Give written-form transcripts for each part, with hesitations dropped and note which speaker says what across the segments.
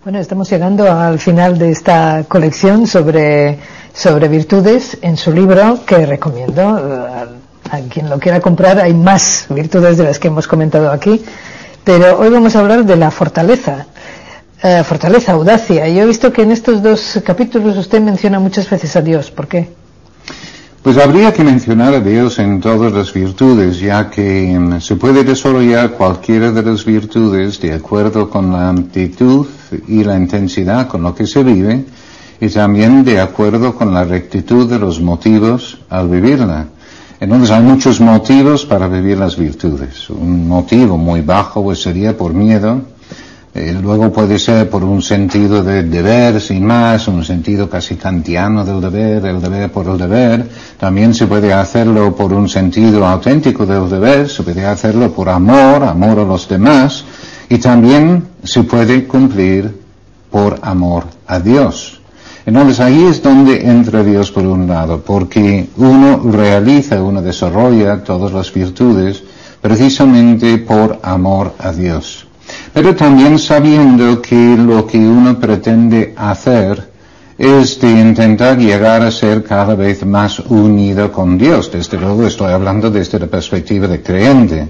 Speaker 1: Bueno, estamos llegando al final de esta colección sobre virtudes en su libro, que recomiendo a quien lo quiera comprar. Hay más virtudes de las que hemos comentado aquí, pero hoy vamos a hablar de la fortaleza. Fortaleza, audacia. Yo he visto que en estos dos capítulos usted menciona muchas veces a Dios. ¿Por qué?
Speaker 2: Pues habría que mencionar a Dios en todas las virtudes, ya que se puede desarrollar cualquiera de las virtudes de acuerdo con la amplitud y la intensidad con lo que se vive, y también de acuerdo con la rectitud de los motivos al vivirla. Entonces hay muchos motivos para vivir las virtudes. Un motivo muy bajo pues sería por miedo. Luego puede ser por un sentido de deber, sin más, un sentido casi kantiano del deber, el deber por el deber. También se puede hacerlo por un sentido auténtico del deber, se puede hacerlo por amor a los demás, y también se puede cumplir por amor a Dios. Entonces ahí es donde entra Dios por un lado, porque uno desarrolla todas las virtudes precisamente por amor a Dios. Pero también sabiendo que lo que uno pretende hacer es de intentar llegar a ser cada vez más unido con Dios. Desde luego estoy hablando desde la perspectiva de creyente.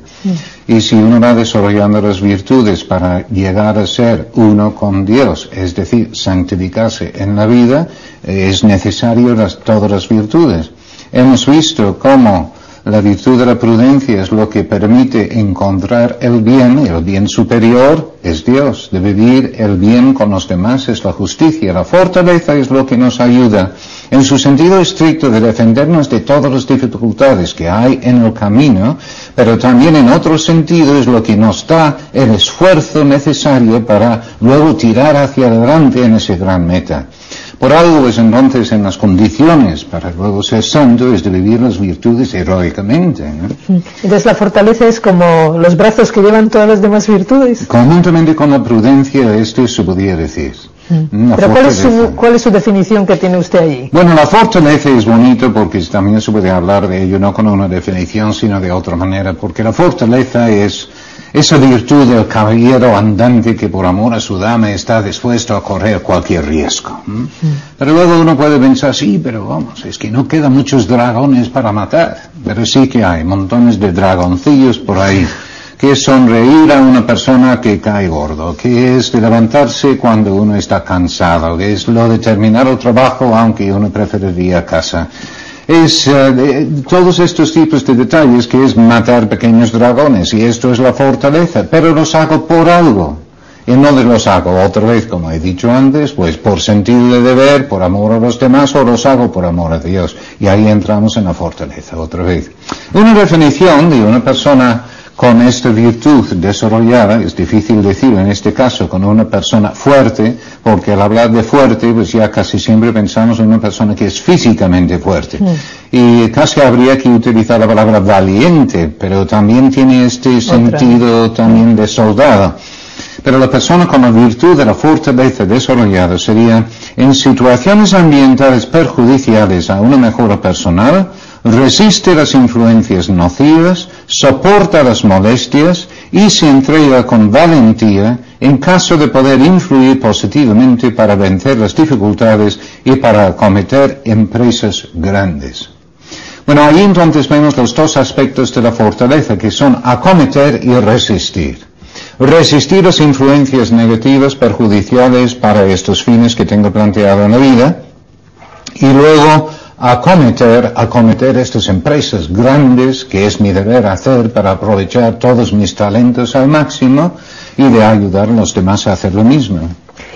Speaker 2: Y si uno va desarrollando las virtudes para llegar a ser uno con Dios, es decir, santificarse en la vida, es necesario todas las virtudes. Hemos visto cómo la virtud de la prudencia es lo que permite encontrar el bien superior es Dios. De vivir el bien con los demás es la justicia. La fortaleza es lo que nos ayuda, en su sentido estricto, de defendernos de todas las dificultades que hay en el camino, pero también en otro sentido es lo que nos da el esfuerzo necesario para luego tirar hacia adelante en ese gran meta. Por algo, pues entonces, en las condiciones para luego ser santo es de vivir las virtudes heroicamente, ¿no?
Speaker 1: Entonces la fortaleza es como los brazos que llevan todas las demás virtudes.
Speaker 2: Conjuntamente con la prudencia, esto se podría decir.
Speaker 1: Pero ¿cuál es su definición que tiene usted allí?
Speaker 2: Bueno, la fortaleza es bonito porque también se puede hablar de ello, no con una definición, sino de otra manera, porque la fortaleza es esa virtud del caballero andante que por amor a su dama está dispuesto a correr cualquier riesgo. Pero luego uno puede pensar, sí, pero vamos, es que no quedan muchos dragones para matar. Pero sí que hay montones de dragoncillos por ahí, que es sonreír a una persona que cae gordo, que es de levantarse cuando uno está cansado, que es lo de terminar el trabajo aunque uno preferiría casa. Es todos estos tipos de detalles que es matar pequeños dragones, y esto es la fortaleza, pero los hago por algo. Y no los hago otra vez, como he dicho antes, pues por sentido de deber, por amor a los demás, o los hago por amor a Dios. Y ahí entramos en la fortaleza otra vez. Una definición de una persona con esta virtud desarrollada, es difícil decirlo en este caso con una persona fuerte, porque al hablar de fuerte, pues ya casi siempre pensamos en una persona que es físicamente fuerte. Y casi habría que utilizar la palabra valiente, pero también tiene este sentido también de soldado. Pero la persona con la virtud de la fortaleza desarrollada sería, en situaciones ambientales perjudiciales a una mejora personal, resiste las influencias nocivas, soporta las molestias y se entrega con valentía en caso de poder influir positivamente para vencer las dificultades y para acometer empresas grandes. Bueno, ahí entonces vemos los dos aspectos de la fortaleza, que son acometer y resistir. Resistir las influencias negativas perjudiciales para estos fines que tengo planteado en la vida, y luego acometer estas empresas grandes que es mi deber hacer para aprovechar todos mis talentos al máximo y de ayudar a los demás a hacer lo mismo.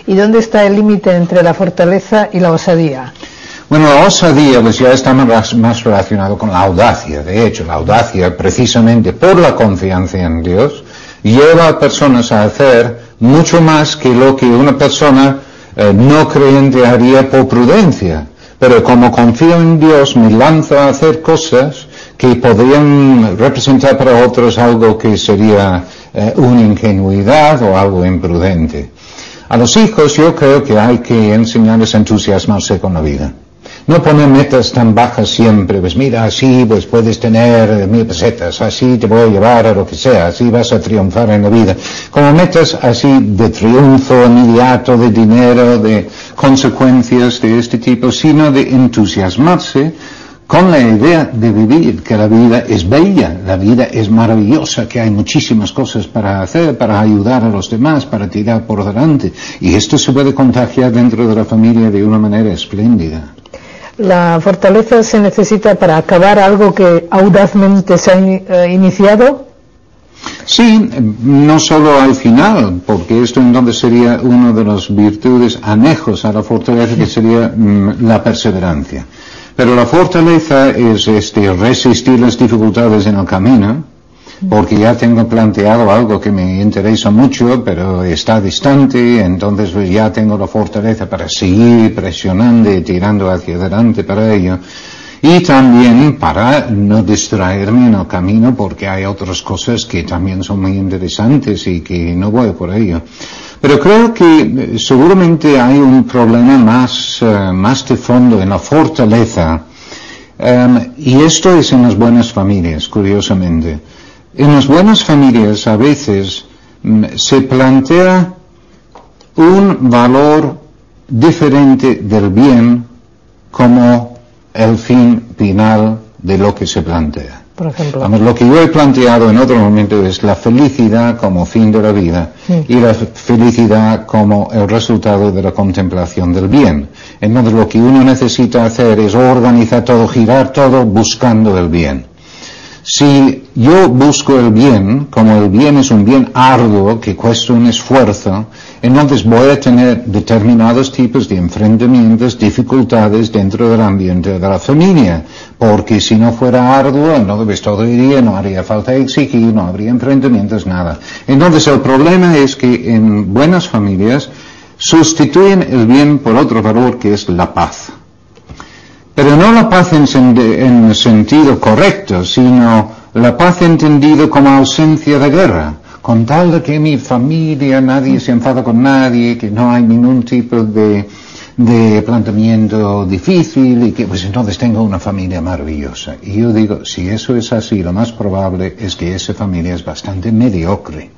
Speaker 1: ¿Y dónde está el límite entre la fortaleza y la osadía?
Speaker 2: Bueno, la osadía pues ya está más relacionado con la audacia. De hecho, la audacia, precisamente por la confianza en Dios, lleva a personas a hacer mucho más que lo que una persona no creyente haría por prudencia. Pero como confío en Dios, me lanzo a hacer cosas que podrían representar para otros algo que sería una ingenuidad o algo imprudente. A los hijos yo creo que hay que enseñarles a entusiasmarse con la vida. No poner metas tan bajas siempre, pues mira, así pues puedes tener 1000 pesetas, así te voy a llevar a lo que sea, así vas a triunfar en la vida. Como metas así de triunfo inmediato, de dinero, de consecuencias de este tipo, sino de entusiasmarse con la idea de vivir, que la vida es bella, la vida es maravillosa, que hay muchísimas cosas para hacer, para ayudar a los demás, para tirar por delante. Y esto se puede contagiar dentro de la familia de una manera espléndida.
Speaker 1: ¿La fortaleza se necesita para acabar algo que audazmente se ha iniciado?
Speaker 2: Sí, no solo al final, porque esto entonces sería una de las virtudes anejos a la fortaleza, que sería la perseverancia. Pero la fortaleza es resistir las dificultades en el camino, porque ya tengo planteado algo que me interesa mucho, pero está distante, entonces pues ya tengo la fortaleza para seguir presionando y tirando hacia adelante para ello. Y también para no distraerme en el camino, porque hay otras cosas que también son muy interesantes y que no voy por ello. Pero creo que seguramente hay un problema más de fondo en la fortaleza, y esto es en las buenas familias, curiosamente. En las buenas familias a veces se plantea un valor diferente del bien como el fin final de lo que se plantea.
Speaker 1: Por ejemplo.
Speaker 2: Vamos, lo que yo he planteado en otro momento es la felicidad como fin de la vida, y la felicidad como el resultado de la contemplación del bien. Entonces lo que uno necesita hacer es organizar todo, girar todo buscando el bien. Si yo busco el bien, como el bien es un bien arduo que cuesta un esfuerzo, entonces voy a tener determinados tipos de enfrentamientos, dificultades dentro del ambiente de la familia, porque si no fuera arduo, entonces todo iría, no haría falta exigir, no habría enfrentamientos, nada. Entonces el problema es que en buenas familias sustituyen el bien por otro valor, que es la paz. Pero no la paz en sentido correcto, sino la paz entendido como ausencia de guerra. Con tal de que mi familia, nadie se enfada con nadie, que no hay ningún tipo de planteamiento difícil, y que pues entonces tengo una familia maravillosa. Y yo digo, si eso es así, lo más probable es que esa familia es bastante mediocre.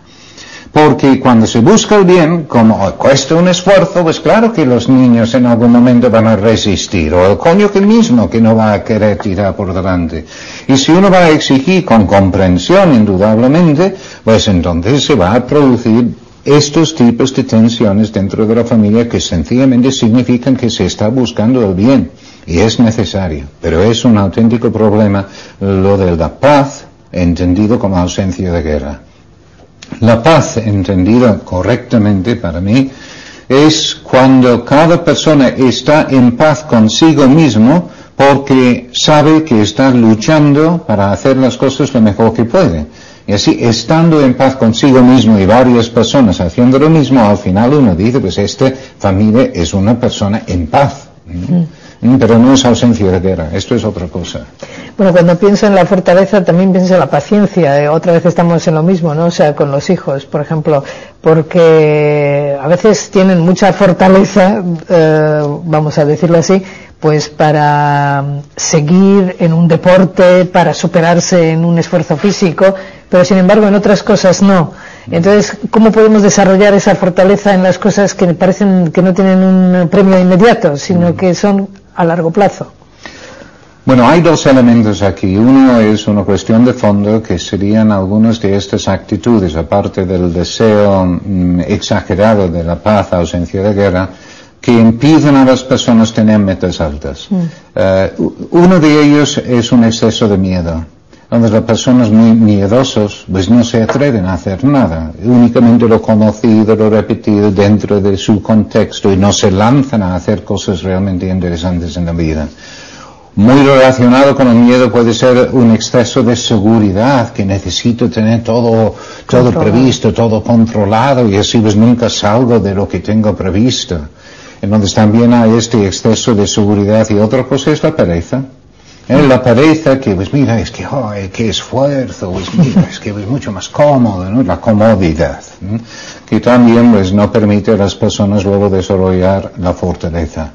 Speaker 2: Porque cuando se busca el bien, como cuesta un esfuerzo, pues claro que los niños en algún momento van a resistir, o el cónyuge mismo que no va a querer tirar por delante. Y si uno va a exigir con comprensión, indudablemente, pues entonces se va a producir estos tipos de tensiones dentro de la familia que sencillamente significan que se está buscando el bien. Y es necesario. Pero es un auténtico problema lo de la paz, entendido como ausencia de guerra. La paz, entendida correctamente para mí, es cuando cada persona está en paz consigo mismo porque sabe que está luchando para hacer las cosas lo mejor que puede. Y así, estando en paz consigo mismo y varias personas haciendo lo mismo, al final uno dice, pues esta familia es una persona en paz. Pero no es ausencia de guerra, esto es otra cosa.
Speaker 1: Bueno, cuando pienso en la fortaleza también pienso en la paciencia. Otra vez estamos en lo mismo, ¿no? O sea, con los hijos, por ejemplo, porque a veces tienen mucha fortaleza, vamos a decirlo así, pues para seguir en un deporte, para superarse en un esfuerzo físico, pero sin embargo en otras cosas no. Entonces, ¿cómo podemos desarrollar esa fortaleza en las cosas que parecen que no tienen un premio inmediato, sino que son a largo plazo?
Speaker 2: Bueno, hay dos elementos aquí. Uno es una cuestión de fondo, que serían algunas de estas actitudes, aparte del deseo exagerado de la paz, ausencia de guerra, que impiden a las personas tener metas altas. Uno de ellos es un exceso de miedo. Donde las personas muy miedosas pues no se atreven a hacer nada, únicamente lo conocido, lo repetido dentro de su contexto, y no se lanzan a hacer cosas realmente interesantes en la vida. Muy relacionado con el miedo puede ser un exceso de seguridad, que necesito tener todo previsto, todo controlado, y así pues nunca salgo de lo que tengo previsto. Entonces también hay este exceso de seguridad, y otra cosa es la pereza. La pereza, que pues mira, es que qué esfuerzo, pues mira, es que es mucho más cómodo, ¿no? La comodidad, ¿no? Que también pues no permite a las personas luego desarrollar la fortaleza.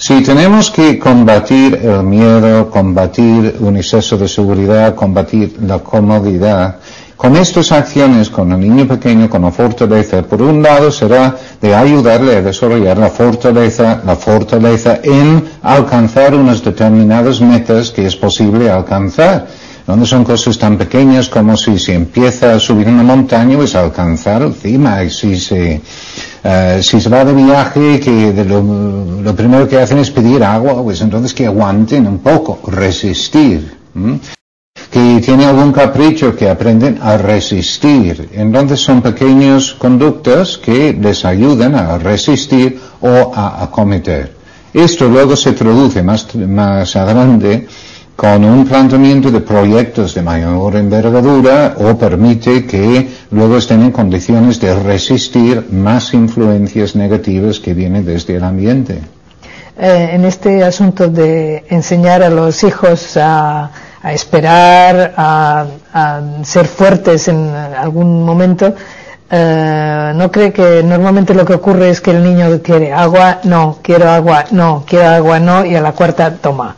Speaker 2: Si tenemos que combatir el miedo, combatir un exceso de seguridad, combatir la comodidad, con estas acciones, con el niño pequeño, con la fortaleza, por un lado será de ayudarle a desarrollar la fortaleza en alcanzar unas determinadas metas que es posible alcanzar. No son cosas tan pequeñas como si se empieza a subir una montaña, pues alcanzar encima. Y si se va de viaje, que lo primero que hacen es pedir agua, pues entonces que aguanten un poco, resistir. Que tiene algún capricho, que aprenden a resistir. Entonces son pequeñas conductas que les ayudan a resistir o a acometer. Esto luego se traduce más adelante con un planteamiento de proyectos de mayor envergadura o permite que luego estén en condiciones de resistir más influencias negativas que vienen desde el ambiente.
Speaker 1: En este asunto de enseñar a los hijos a esperar, a ser fuertes en algún momento, ¿no cree que normalmente lo que ocurre es que el niño quiere agua? No, quiero agua, no, quiero agua, no, y a la cuarta toma.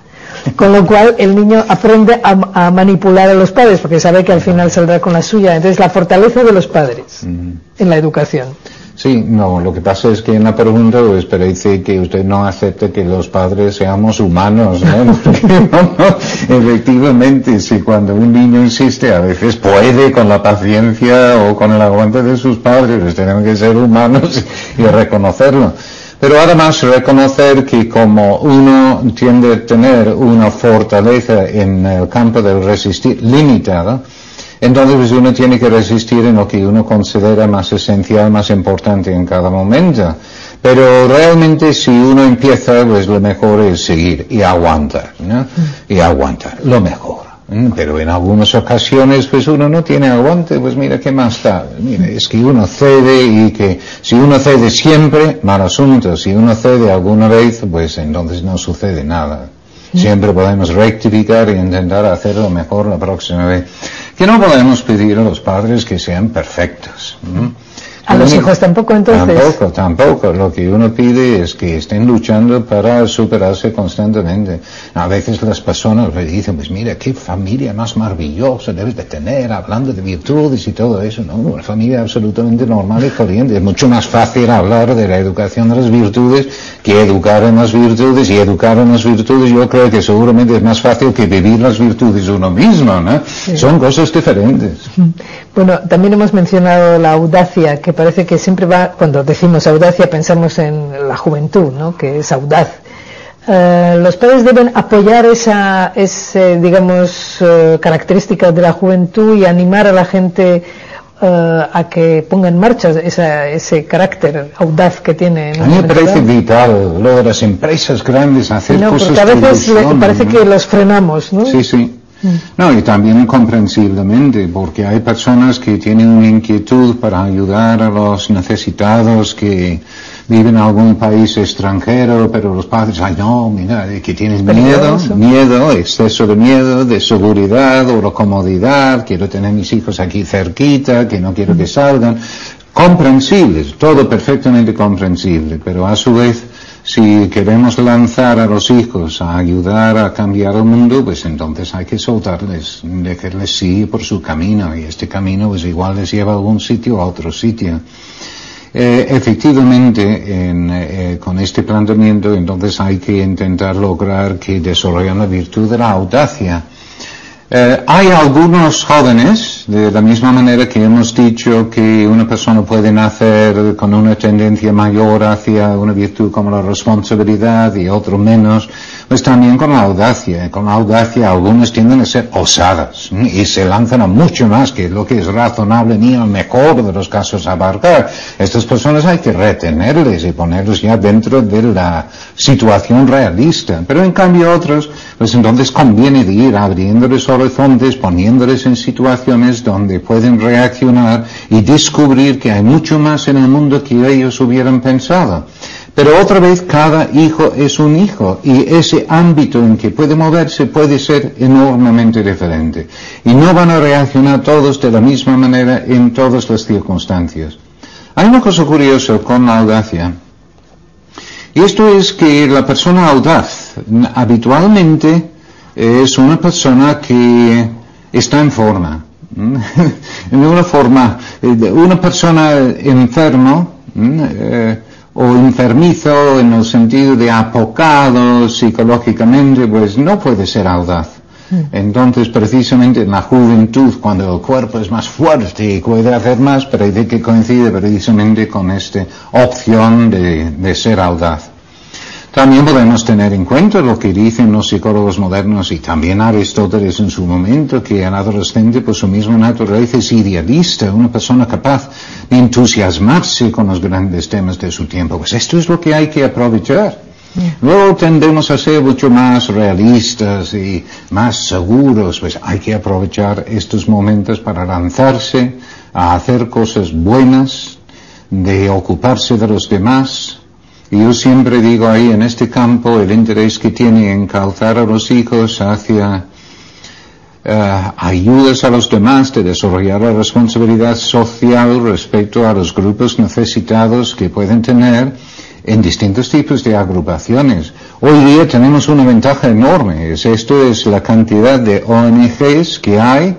Speaker 1: Con lo cual el niño aprende a manipular a los padres porque sabe que al final saldrá con la suya. Entonces la fortaleza de los padres en la educación.
Speaker 2: Sí, no, lo que pasa es que en la pregunta pues parece que usted no acepta que los padres seamos humanos, ¿no? Porque no, efectivamente, si cuando un niño insiste a veces puede con la paciencia o con el aguante de sus padres, pues tenemos que ser humanos y reconocerlo. Pero además reconocer que como uno tiende a tener una fortaleza en el campo del resistir limitada, entonces pues uno tiene que resistir en lo que uno considera más esencial, más importante en cada momento. Pero realmente si uno empieza, pues lo mejor es seguir y aguantar, ¿no? Y aguantar, lo mejor. Pero en algunas ocasiones pues uno no tiene aguante, pues mira, ¿qué más da? Mira, es que uno cede y que si uno cede siempre, mal asunto. Si uno cede alguna vez, pues entonces no sucede nada. Siempre podemos rectificar e intentar hacerlo mejor la próxima vez. Que no podemos pedir a los padres que sean perfectos.
Speaker 1: A los hijos tampoco, entonces.
Speaker 2: Tampoco. Lo que uno pide es que estén luchando para superarse constantemente. A veces las personas le dicen, pues mira, qué familia más maravillosa debes de tener, hablando de virtudes y todo eso. No, una familia absolutamente normal y corriente. Es mucho más fácil hablar de la educación de las virtudes que educar en las virtudes. Y educar en las virtudes yo creo que seguramente es más fácil que vivir las virtudes uno mismo, ¿no? Sí. Son cosas diferentes.
Speaker 1: Bueno, también hemos mencionado la audacia, que parece que siempre va, cuando decimos audacia pensamos en la juventud, ¿no? Que es audaz. Los padres deben apoyar esa digamos, característica de la juventud y animar a la gente a que ponga en marcha ese carácter audaz que tiene.
Speaker 2: A mí me parece vital lo de las empresas grandes hacer cosas.
Speaker 1: Porque a veces parece que los frenamos, ¿no?
Speaker 2: Sí. No, y también incomprensiblemente, porque hay personas que tienen una inquietud para ayudar a los necesitados que viven en algún país extranjero, pero los padres, ay no, mira, que tienes miedo, exceso de miedo, de seguridad o de comodidad, quiero tener mis hijos aquí cerquita, que no quiero que salgan. Comprensibles, todo perfectamente comprensible, pero a su vez, si queremos lanzar a los hijos a ayudar a cambiar el mundo, pues entonces hay que soltarles, dejarles seguir por su camino, y este camino pues igual les lleva a algún sitio o a otro sitio. Efectivamente, con este planteamiento entonces hay que intentar lograr que desarrollen la virtud de la audacia. Hay algunos jóvenes, de la misma manera que hemos dicho que una persona puede nacer con una tendencia mayor hacia una virtud como la responsabilidad y otro menos, pues también con la audacia. Con la audacia algunos tienden a ser osadas y se lanzan a mucho más que lo que es razonable ni al mejor de los casos abarcar. Estas personas hay que retenerles y ponerlos ya dentro de la situación realista. Pero en cambio otros, pues entonces conviene de ir abriéndoles horizontes, poniéndoles en situaciones donde pueden reaccionar y descubrir que hay mucho más en el mundo que ellos hubieran pensado. Pero otra vez, cada hijo es un hijo y ese ámbito en que puede moverse puede ser enormemente diferente. Y no van a reaccionar todos de la misma manera en todas las circunstancias. Hay una cosa curiosa con la audacia. Y esto es que la persona audaz habitualmente es una persona que está en forma. En una forma, una persona enfermo o enfermizo en el sentido de apocado psicológicamente, pues no puede ser audaz. Entonces, precisamente en la juventud, cuando el cuerpo es más fuerte y puede hacer más, pero de que coincide precisamente con esta opción de ser audaz. También podemos tener en cuenta lo que dicen los psicólogos modernos y también Aristóteles en su momento, que el adolescente por su misma naturaleza es idealista, una persona capaz de entusiasmarse con los grandes temas de su tiempo. Pues esto es lo que hay que aprovechar. Luego tendemos a ser mucho más realistas y más seguros, pues hay que aprovechar estos momentos para lanzarse a hacer cosas buenas, de ocuparse de los demás. Y yo siempre digo ahí en este campo el interés que tiene en calzar a los hijos hacia ayudas a los demás, de desarrollar la responsabilidad social respecto a los grupos necesitados que pueden tener en distintos tipos de agrupaciones. Hoy día tenemos una ventaja enorme, esto es la cantidad de ONGs que hay,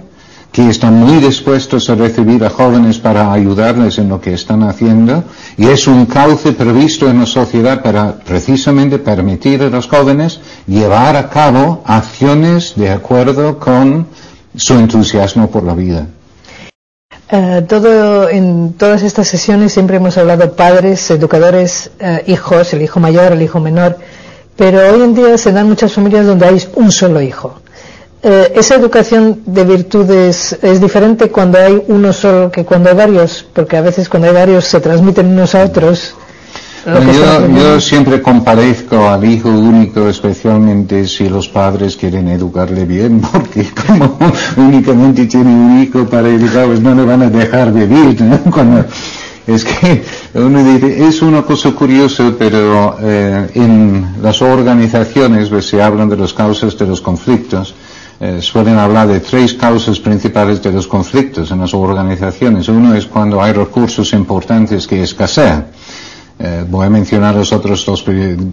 Speaker 2: que están muy dispuestos a recibir a jóvenes para ayudarles en lo que están haciendo, y es un cauce previsto en la sociedad para precisamente permitir a los jóvenes llevar a cabo acciones de acuerdo con su entusiasmo por la vida.
Speaker 1: En todas estas sesiones siempre hemos hablado padres, educadores, hijos, el hijo mayor, el hijo menor, pero hoy en día se dan muchas familias donde hay un solo hijo. Esa educación de virtudes es diferente cuando hay uno solo que cuando hay varios, porque a veces cuando hay varios se transmiten unos a otros.
Speaker 2: Yo siempre compadezco al hijo único, especialmente si los padres quieren educarle bien, porque como únicamente tiene un hijo para educar, pues no le van a dejar vivir, ¿no? Es que uno dice, es una cosa curiosa, pero en las organizaciones pues, se hablan de las causas de los conflictos. Suelen hablar de 3 causas principales de los conflictos en las organizaciones. Uno es cuando hay recursos importantes que escasean. Voy a mencionar los otros 2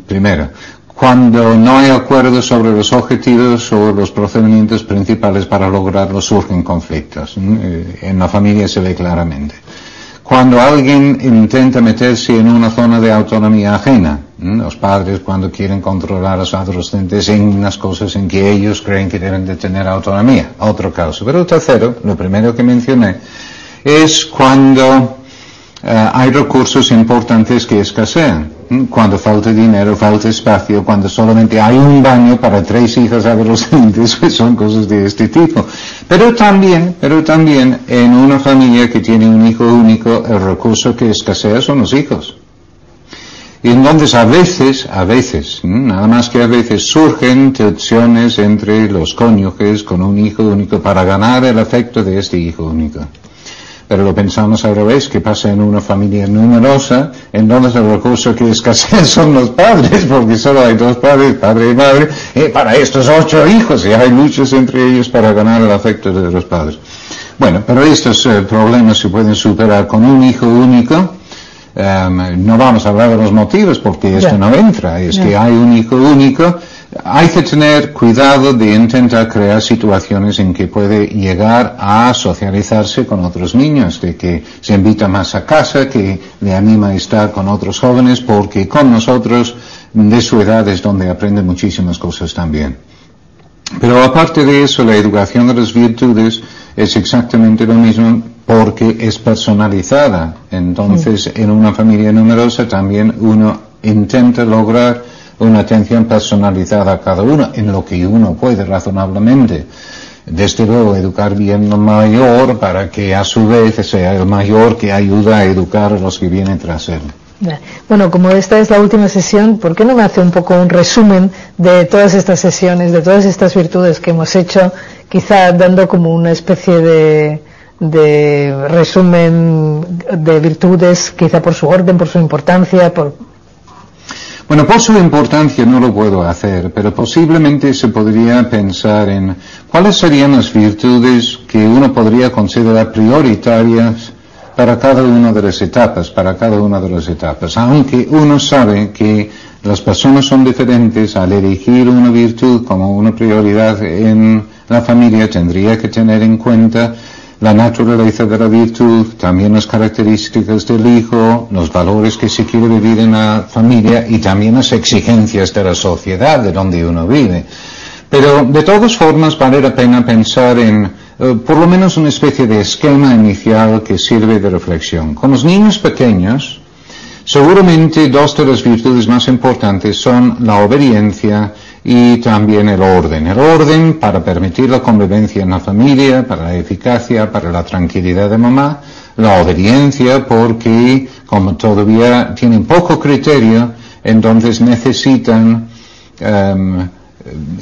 Speaker 2: primero. Cuando no hay acuerdo sobre los objetivos o los procedimientos principales para lograrlos, surgen conflictos. En la familia se ve claramente. Cuando alguien intenta meterse en una zona de autonomía ajena, los padres cuando quieren controlar a los adolescentes en las cosas en que ellos creen que deben de tener autonomía, otro caso. Pero el tercero, lo primero que mencioné, es cuando hay recursos importantes que escasean, cuando falta dinero, falta espacio, cuando solamente hay un baño para 3 hijos adolescentes, pues son cosas de este tipo. Pero también en una familia que tiene un hijo único, el recurso que escasea son los hijos. Y entonces a veces, nada más que a veces, surgen tensiones entre los cónyuges con un hijo único para ganar el afecto de este hijo único. Pero lo pensamos al revés, que pasa en una familia numerosa, entonces el recurso que escasea son los padres, porque solo hay 2 padres, padre y madre, para estos 8 hijos, y hay muchos entre ellos para ganar el afecto de los padres. Bueno, pero estos problemas se pueden superar con un hijo único. No vamos a hablar de los motivos porque esto no entra, que hay un hijo único. Hay que tener cuidado de intentar crear situaciones en que puede llegar a socializarse con otros niños, de que se invita más a casa, que le anima a estar con otros jóvenes, porque con nosotros de su edad es donde aprende muchísimas cosas también. Pero aparte de eso, la educación de las virtudes es exactamente lo mismo porque es personalizada. Entonces, en una familia numerosa también uno intenta lograr una atención personalizada a cada uno, en lo que uno puede razonablemente. Desde luego, educar bien al mayor para que a su vez sea el mayor que ayuda a educar a los que vienen tras él.
Speaker 1: Bueno, como esta es la última sesión, ¿por qué no me hace un poco un resumen de todas estas sesiones, de todas estas virtudes que hemos hecho, quizá dando como una especie de resumen de virtudes, quizá por su orden, por su importancia,
Speaker 2: Bueno, por su importancia no lo puedo hacer, pero posiblemente se podría pensar en cuáles serían las virtudes que uno podría considerar prioritarias para cada una de las etapas, aunque uno sabe que las personas son diferentes. Al elegir una virtud como una prioridad en la familia, tendría que tener en cuenta la naturaleza de la virtud, también las características del hijo, los valores que se quiere vivir en la familia y también las exigencias de la sociedad de donde uno vive. Pero de todas formas vale la pena pensar en por lo menos una especie de esquema inicial que sirve de reflexión. Con los niños pequeños, seguramente dos de las virtudes más importantes son la obediencia y también el orden. El orden para permitir la convivencia en la familia, para la eficacia, para la tranquilidad de mamá. La obediencia porque, como todavía tienen poco criterio, entonces necesitan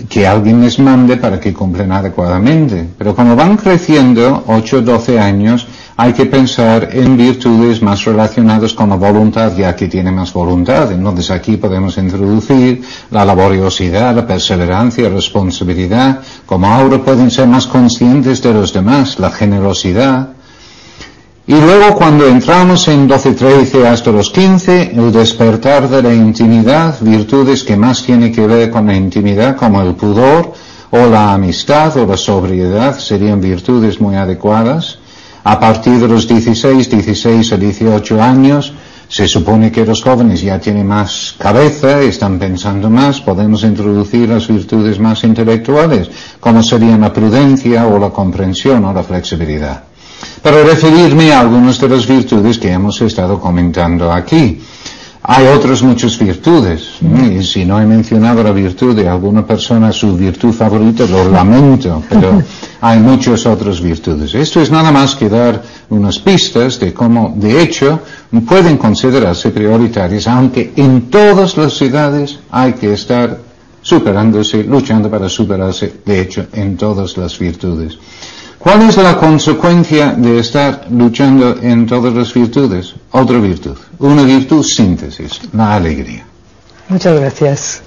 Speaker 2: que alguien les mande para que cumplan adecuadamente. Pero cuando van creciendo, 8 o 12 años, hay que pensar en virtudes más relacionadas con la voluntad, ya que tiene más voluntad. Entonces aquí podemos introducir la laboriosidad, la perseverancia, la responsabilidad, como ahora pueden ser más conscientes de los demás, la generosidad. Y luego cuando entramos en 12, 13 hasta los 15, el despertar de la intimidad, virtudes que más tienen que ver con la intimidad, como el pudor, o la amistad, o la sobriedad, serían virtudes muy adecuadas. A partir de los 16 a 18 años, se supone que los jóvenes ya tienen más cabeza, están pensando más, podemos introducir las virtudes más intelectuales, como serían la prudencia, o la comprensión, o la flexibilidad. Para referirme a algunas de las virtudes que hemos estado comentando aquí. Hay otras muchas virtudes, y si no he mencionado la virtud de alguna persona, su virtud favorita, lo lamento, pero hay muchas otras virtudes. Esto es nada más que dar unas pistas de cómo, de hecho, pueden considerarse prioritarias, aunque en todas las edades hay que estar superándose, luchando para superarse, de hecho, en todas las virtudes. ¿Cuál es la consecuencia de estar luchando en todas las virtudes? Otra virtud. Una virtud síntesis, la alegría.
Speaker 1: Muchas gracias.